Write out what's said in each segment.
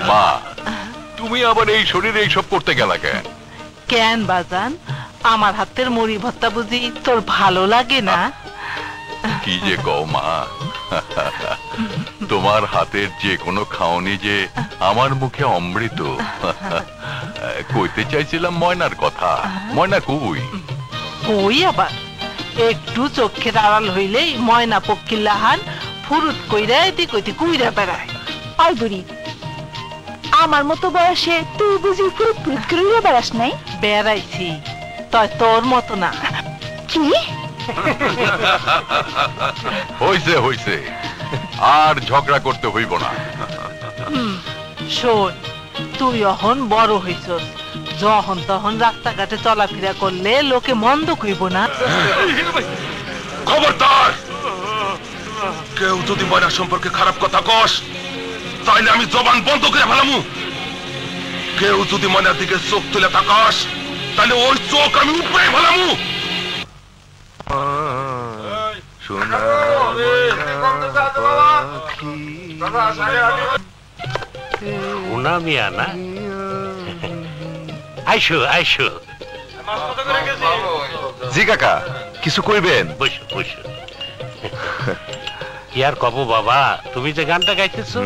মা তুমি আবার এই শরীরে এইসব করতে গেলা কেন? কেন বাজান, আমার হাতের মুড়ি ভর্তা বুঝি তোর ভালো লাগে না? কি যে কও মা, তোমার হাতের যে কোনো খাওনি যে আমার মুখে অমৃত। কইতে চাইছিলাম ময়নার কথা। ময়না কই? ওই আবার একটু চোখের আড়াল হইলেই ময়না পক্ষীর লাহান ফুরুত কইরা এদিক ওইদিক কইরা বেড়ায়। ওই বুড়ি, আমার মতো বয়সে তুই বুঝি ফুরুত ফুরুত করে বেড়াস নাই? বেড়াইছি, তয় তোর মতো না। কি হইছে হইছে, আর ঝগড়া করতে হইব না। শোন, তুই এখন বড় হইছস, যখন তখন রাস্তাঘাটে চলাফেরা করলে লোকে মন্দ কইব না। খবরদার, কেউ যদি ময়না সম্পর্কে খারাপ কথা কস তাইলে আমি জবান বন্ধ করে ফেলামু। কেউ যদি ময়নার দিকে চোখ তুলে থাকাস তাহলে ওই চোখ আমি উপরে ফেলামু। সোনা মিয়া না? আইসো আইসো। জি কাকা, কিছু কইবেন? বসো বসো। কি আর কব বাবা, তুমি যে গানটা গাইতেছো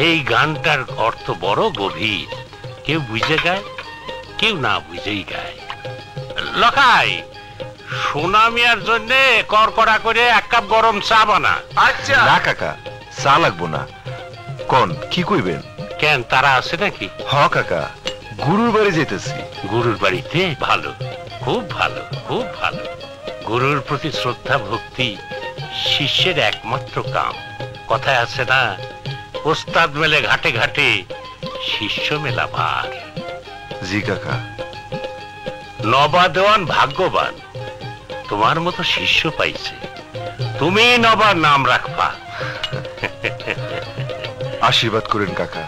এই গানটার অর্থ বড় গভীর। কেউ বুঝে গায়, কেউ না বুঝেই গায়। লখাই, সোনা মিয়ার জন্য করকড়া করে এক কাপ গরম চা বানা। আচ্ছা। না কাকা, চা লাগবো না। কোন কি কইবেন? কেন, তারা আছে নাকি? হ কাকা, গুরুর বাড়ি যেতেছি। গুরুর বাড়িতে? ভালো, খুব ভালো, খুব ভালো। গুরুর প্রতি শ্রদ্ধা ভক্তি শিষ্যের একমাত্র কাম। কথায় আছে না, ওস্তাদ মেলে ঘাটে ঘাটে, শিষ্য মেলা ভার। জি কাকা। নবা দেওয়ান ভাগ্যবান, তোমার মতো শিষ্য পাইছে। তুমি নবার নাম রাখবা। আশীর্বাদ করেন কাকা,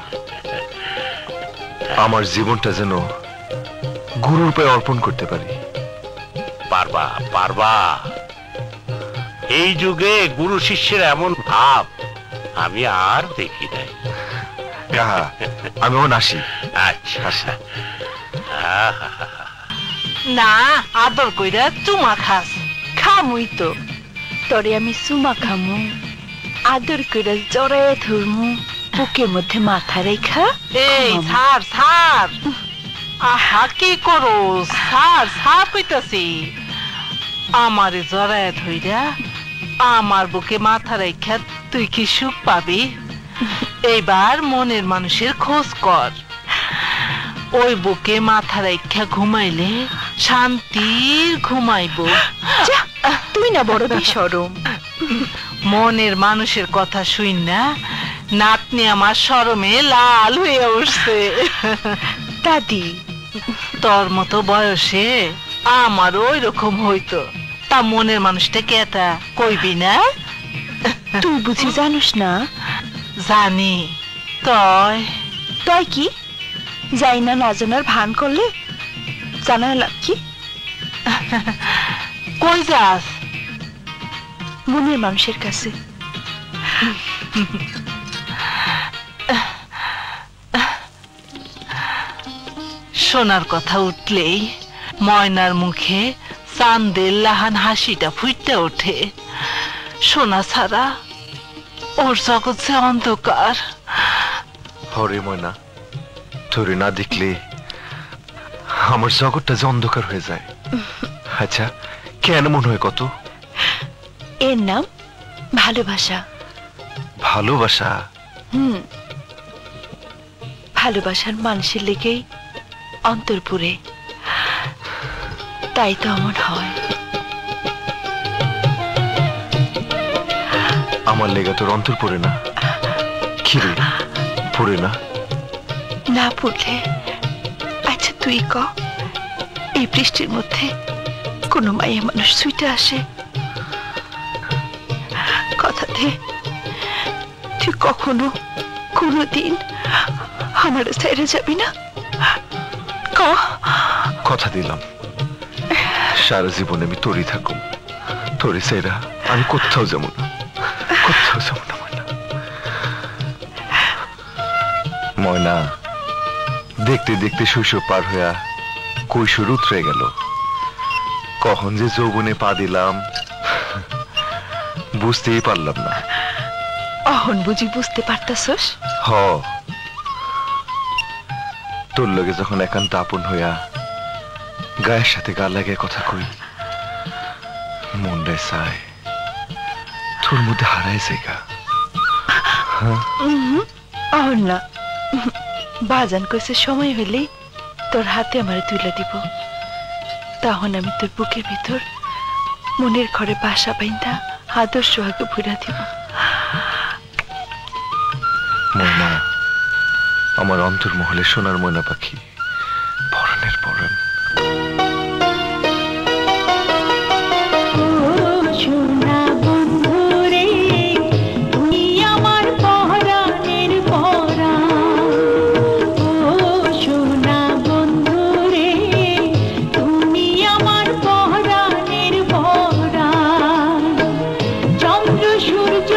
আমার জীবনটা যেন গুরুর পায়ে অর্পণ করতে পারি। পারবা পারবা। এই যুগে গুরু শিষ্যের এমন ভাব আমি আর দেখি নাই। আমি আসি। আচ্ছা। না, আদর কইরা চুমা খাস। খামুই তো, তোরে আমি সুমা খামু, আদর করে জড়ায় ধরমু, বুকের মধ্যে মাথা রেখা। এই ছাড় ছাড়, আহা কি করো, ছাড় ছাড় কইতাছি। আমারে জড়ায় ধইরা আমার বুকে মাথা রেখা তুই কি সুখ পাবি? এইবার মনের মানুষের খোঁজ কর। ওই বুকে মাথা রেখা ঘুমাইলে শান্তির ঘুমাইব। তুই না বড় বেশরম। মনের মানুষের কথা শুই না নাতনি আমার শরমে লাল হয়ে উঠছে। দাদি, তোর মতো বয়সে আমার ওই রকম হইতো, তা মনের মানুষটা কেটা কইবি না? তুই বুঝি জানিস না? জানি। তয় তয় কি? যাই না না জানার ভান করলে জানার লাভ কি? কই যাস? মনের মানুষের কাছে। সোনার কথা উঠলেই ময়নার মুখে চাঁদের লাহান হাসিটা ফুটতে ওঠে। সোনা ছাড়া ওর জগৎ যে অন্ধকার। হরে ময়না, তোরে না দেখলে আমার জগৎটা যে অন্ধকার হয়ে যায়। আচ্ছা, কেন মনে হয় কত? এর নাম ভালোবাসা। ভালোবাসা? ভালোবাসার মানুষের লেগেই অন্তরপুরে, তাই তো এমন হয়। আমার লেগা তোর অন্তর পড়ে না? খিরে পড়ে না? না পড়লে আচ্ছা তুই ক, এই বৃষ্টির মধ্যে কোনো মাইয়া মানুষ ছুটে আসে? কথা দে, তুই কখনো কোনোদিন আমার ছেড়ে যাবি না? ক। কথা দিলাম, সারা জীবন আমি তোরই থাকুম। তোরে সেরা আমি কোথাও যাবো না, কোথাও যাবো না। ময়না, দেখতে দেখতে শৈশব পার হইয়া কৈশোর উতরে গেল। কখন যে যৌবনে পা দিলাম বুঝতেই পারলাম না। অহন বুঝি বুঝতে পারতাছস? হ, তোর লগে যখন একান্ত আপন হইয়া গায়ের সাথে গা লাগে কথা কই, মনটায় চায় তোর মধ্যে হারায় জায়গা। অহন না, বাজান কইছে সময় হইলেই তোর হাতে আমারে তুলে দিব, তখন আমি তোর বুকের ভিতর মনের ঘরে বাসা বাইন্ধা আদর্শ আগে ভুইরা দিব। ময়না, আমার অন্তর্মহলে সোনার ময়না পাখি, পরাণের পরাণ। চন্দ্র সূর্য